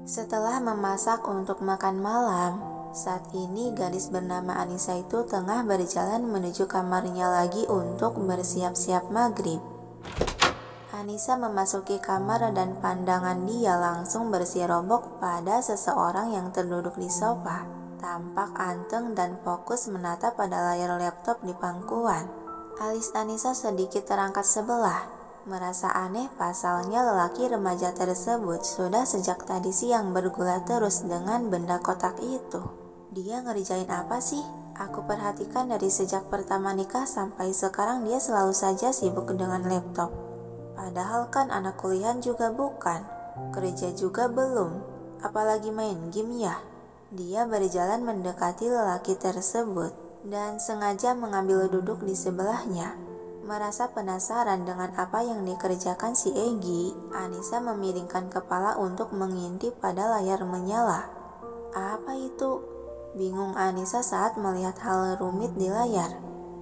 Setelah memasak untuk makan malam, saat ini gadis bernama Anissa itu tengah berjalan menuju kamarnya lagi untuk bersiap-siap maghrib. Anissa memasuki kamar dan pandangan dia langsung bersirobok pada seseorang yang terduduk di sofa. Tampak anteng dan fokus menatap pada layar laptop di pangkuan. Alis Anissa sedikit terangkat sebelah. Merasa aneh pasalnya lelaki remaja tersebut sudah sejak tadi siang bergulat terus dengan benda kotak itu. Dia ngerjain apa sih? Aku perhatikan dari sejak pertama nikah sampai sekarang dia selalu saja sibuk dengan laptop. Padahal kan anak kuliah juga bukan, kerja juga belum, apalagi main game ya. Dia berjalan mendekati lelaki tersebut dan sengaja mengambil duduk di sebelahnya. Merasa penasaran dengan apa yang dikerjakan si Egy, Anissa memiringkan kepala untuk mengintip pada layar menyala. Apa itu? Bingung Anissa saat melihat hal rumit di layar.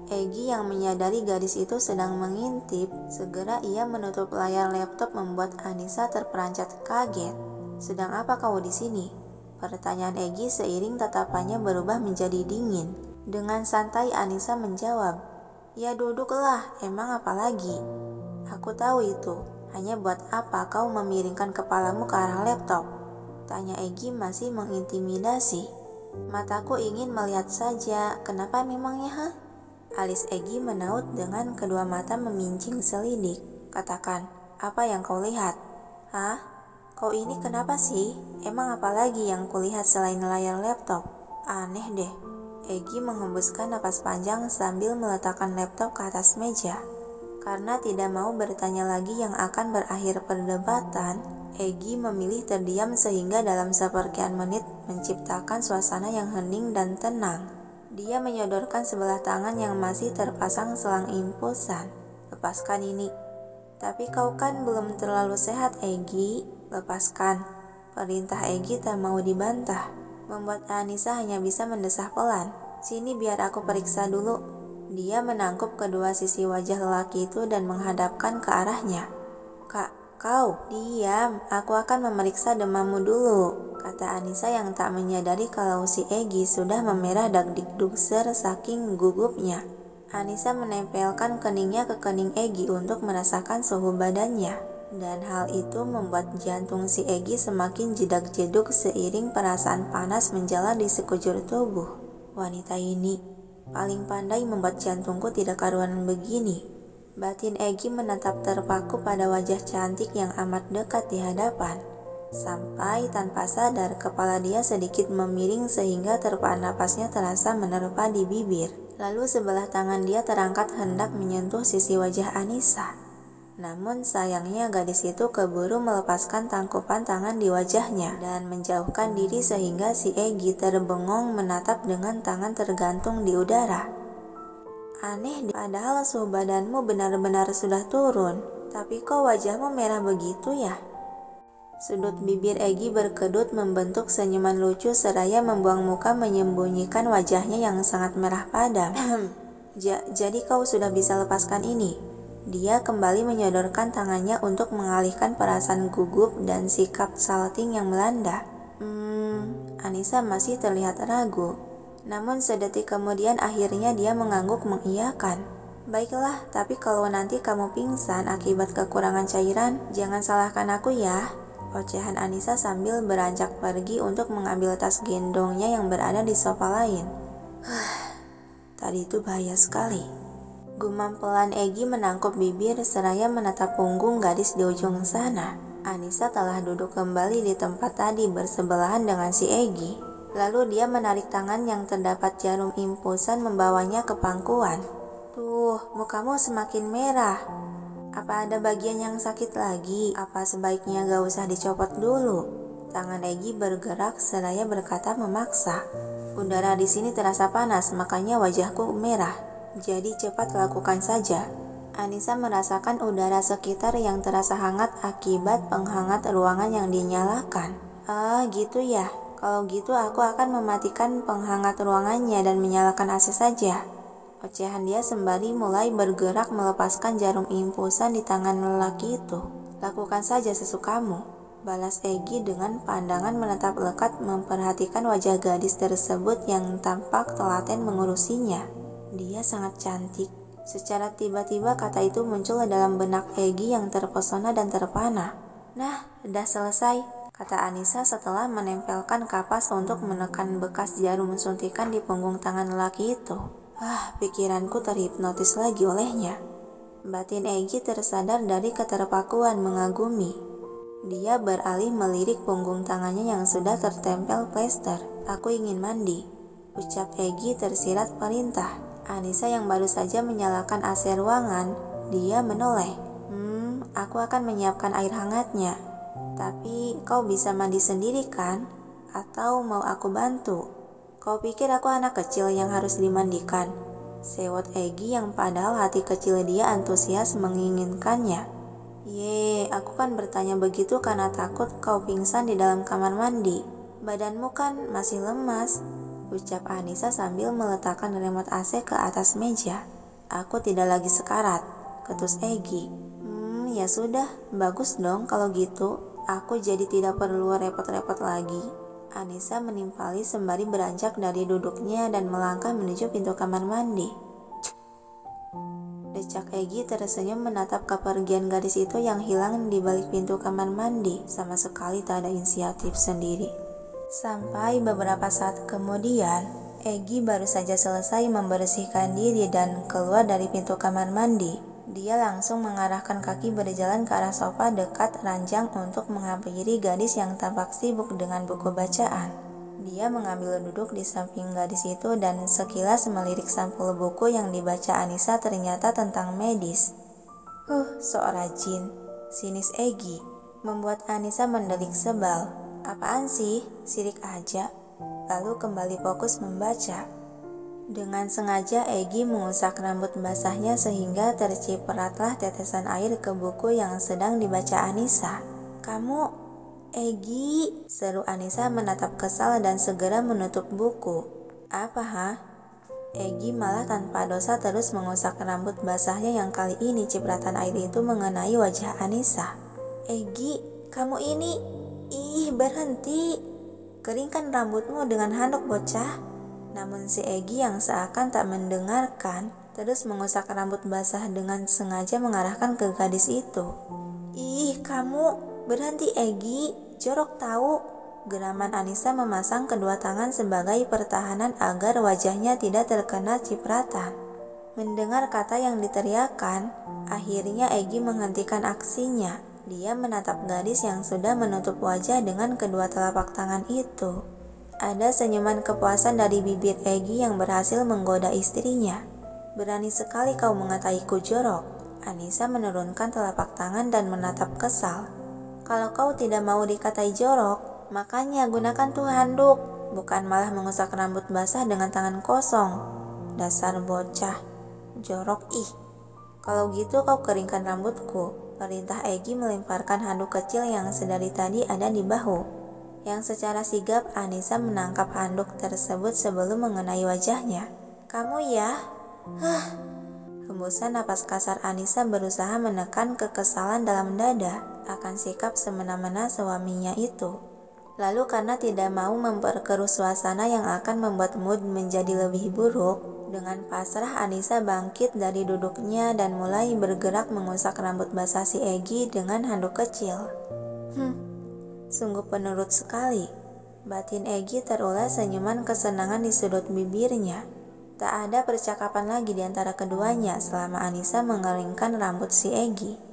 Egy yang menyadari gadis itu sedang mengintip, segera ia menutup layar laptop membuat Anissa terperanjat kaget. Sedang apa kau di sini? Pertanyaan Egy seiring tatapannya berubah menjadi dingin. Dengan santai Anissa menjawab, "Ya duduklah, emang apa lagi?" "Aku tahu itu, hanya buat apa kau memiringkan kepalamu ke arah laptop?" Tanya Egy masih mengintimidasi. "Mataku ingin melihat saja, kenapa memangnya ha?" Alis Egy menaut dengan kedua mata memincing selidik. "Katakan, apa yang kau lihat?" "Hah? Kau ini kenapa sih? Emang apa lagi yang kulihat selain layar laptop? Aneh deh." Egy menghembuskan napas panjang sambil meletakkan laptop ke atas meja. Karena tidak mau bertanya lagi yang akan berakhir perdebatan, Egy memilih terdiam sehingga dalam seperkian menit menciptakan suasana yang hening dan tenang. Dia menyodorkan sebelah tangan yang masih terpasang selang impulsan. "Lepaskan ini." "Tapi kau kan belum terlalu sehat, Egy. Lepaskan." Perintah Egy tak mau dibantah, membuat Anissa hanya bisa mendesah pelan. "Sini biar aku periksa dulu." Dia menangkup kedua sisi wajah lelaki itu dan menghadapkan ke arahnya. "Kak, kau diam, aku akan memeriksa demammu dulu," kata Anissa yang tak menyadari kalau si Egy sudah memerah dagdikdukser saking gugupnya. Anissa menempelkan keningnya ke kening Egy untuk merasakan suhu badannya. Dan hal itu membuat jantung si Egy semakin jedak-jeduk seiring perasaan panas menjalar di sekujur tubuh. Wanita ini paling pandai membuat jantungku tidak karuan begini. Batin Egy menatap terpaku pada wajah cantik yang amat dekat di hadapan. Sampai tanpa sadar kepala dia sedikit memiring sehingga terpaan napasnya terasa menerpa di bibir. Lalu sebelah tangan dia terangkat hendak menyentuh sisi wajah Anissa. Namun sayangnya gadis itu keburu melepaskan tangkupan tangan di wajahnya dan menjauhkan diri sehingga si Egy terbengong menatap dengan tangan tergantung di udara. "Aneh, padahal suhu badanmu benar-benar sudah turun, tapi kok wajahmu merah begitu ya?" Sudut bibir Egy berkedut membentuk senyuman lucu seraya membuang muka menyembunyikan wajahnya yang sangat merah padam. Jadi kau sudah bisa lepaskan ini?" Dia kembali menyodorkan tangannya untuk mengalihkan perasaan gugup dan sikap salting yang melanda. Anissa masih terlihat ragu. Namun sedetik kemudian akhirnya dia mengangguk mengiyakan. "Baiklah, tapi kalau nanti kamu pingsan akibat kekurangan cairan, jangan salahkan aku ya." Ocehan Anissa sambil beranjak pergi untuk mengambil tas gendongnya yang berada di sofa lain. Tadi itu bahaya sekali. Gumam pelan Egy menangkup bibir seraya menatap punggung gadis di ujung sana. Anissa telah duduk kembali di tempat tadi bersebelahan dengan si Egy. Lalu dia menarik tangan yang terdapat jarum impulsan membawanya ke pangkuan. "Tuh, mukamu semakin merah. Apa ada bagian yang sakit lagi? Apa sebaiknya gak usah dicopot dulu?" Tangan Egy bergerak seraya berkata memaksa. "Udara di sini terasa panas, makanya wajahku merah. Jadi cepat lakukan saja." Anissa merasakan udara sekitar yang terasa hangat akibat penghangat ruangan yang dinyalakan. Gitu ya. Kalau gitu aku akan mematikan penghangat ruangannya dan menyalakan AC saja." Ocehan dia sembari mulai bergerak melepaskan jarum impulsan di tangan lelaki itu. "Lakukan saja sesukamu." balas Egi dengan pandangan menatap lekat memperhatikan wajah gadis tersebut yang tampak telaten mengurusinya. Dia sangat cantik. Secara tiba-tiba kata itu muncul dalam benak Egi yang terpesona dan terpana. Nah, udah selesai, kata Anissa setelah menempelkan kapas untuk menekan bekas jarum suntikan di punggung tangan lelaki itu. Pikiranku terhipnotis lagi olehnya. Batin Egi tersadar dari keterpakuan mengagumi. Dia beralih melirik punggung tangannya yang sudah tertempel plester. Aku ingin mandi, ucap Egi tersirat perintah. Anissa yang baru saja menyalakan AC ruangan, dia menoleh. Aku akan menyiapkan air hangatnya. Tapi kau bisa mandi sendiri kan? Atau mau aku bantu? Kau pikir aku anak kecil yang harus dimandikan? Sewot Egi yang padahal hati kecil dia antusias menginginkannya. Aku kan bertanya begitu karena takut kau pingsan di dalam kamar mandi. Badanmu kan masih lemas, ucap Anissa sambil meletakkan remote AC ke atas meja. Aku tidak lagi sekarat, ketus Egi. Ya sudah, bagus dong kalau gitu. Aku jadi tidak perlu repot-repot lagi. Anissa menimpali sembari beranjak dari duduknya dan melangkah menuju pintu kamar mandi. Decak Egi tersenyum menatap kepergian gadis itu yang hilang di balik pintu kamar mandi, sama sekali tak ada inisiatif sendiri. Sampai beberapa saat kemudian, Egi baru saja selesai membersihkan diri dan keluar dari pintu kamar mandi. Dia langsung mengarahkan kaki berjalan ke arah sofa dekat ranjang untuk menghampiri gadis yang tampak sibuk dengan buku bacaan. Dia mengambil duduk di samping gadis itu dan sekilas melirik sampul buku yang dibaca Anissa ternyata tentang medis. Sok rajin, sinis Egi, membuat Anissa mendelik sebal. Apaan sih, sirik aja. Lalu kembali fokus membaca. Dengan sengaja Egi mengusap rambut basahnya sehingga tercipratlah tetesan air ke buku yang sedang dibaca Anissa. Kamu... Egi, seru Anissa menatap kesal dan segera menutup buku. Apa? Egi malah tanpa dosa terus mengusap rambut basahnya yang kali ini cipratan air itu mengenai wajah Anissa. Egi, kamu ini... berhenti. Keringkan rambutmu dengan handuk bocah. Namun si Egi yang seakan tak mendengarkan, terus mengusap rambut basah dengan sengaja mengarahkan ke gadis itu. Kamu... Berhenti Egi, jorok tahu. Geraman Anissa memasang kedua tangan sebagai pertahanan agar wajahnya tidak terkena cipratan. Mendengar kata yang diteriakkan, akhirnya Egi menghentikan aksinya. Dia menatap gadis yang sudah menutup wajah dengan kedua telapak tangan itu. Ada senyuman kepuasan dari bibir Egi yang berhasil menggoda istrinya. Berani sekali kau mengataiku jorok. Anissa menurunkan telapak tangan dan menatap kesal. Kalau kau tidak mau dikatai jorok, makanya gunakan tuh handuk, bukan malah mengusap rambut basah dengan tangan kosong. Dasar bocah, jorok Kalau gitu kau keringkan rambutku, perintah Egi melemparkan handuk kecil yang sedari tadi ada di bahu. Yang secara sigap Anissa menangkap handuk tersebut sebelum mengenai wajahnya. Kamu ya? Hembusan napas kasar Anissa berusaha menekan kekesalan dalam dada akan sikap semena-mena suaminya itu. Lalu karena tidak mau memperkeruh suasana yang akan membuat mood menjadi lebih buruk, dengan pasrah Anissa bangkit dari duduknya dan mulai bergerak mengusap rambut basah si Egi dengan handuk kecil. Sungguh penurut sekali. Batin Egi terulas senyuman kesenangan di sudut bibirnya. Tak ada percakapan lagi di antara keduanya selama Anissa mengeringkan rambut si Egi.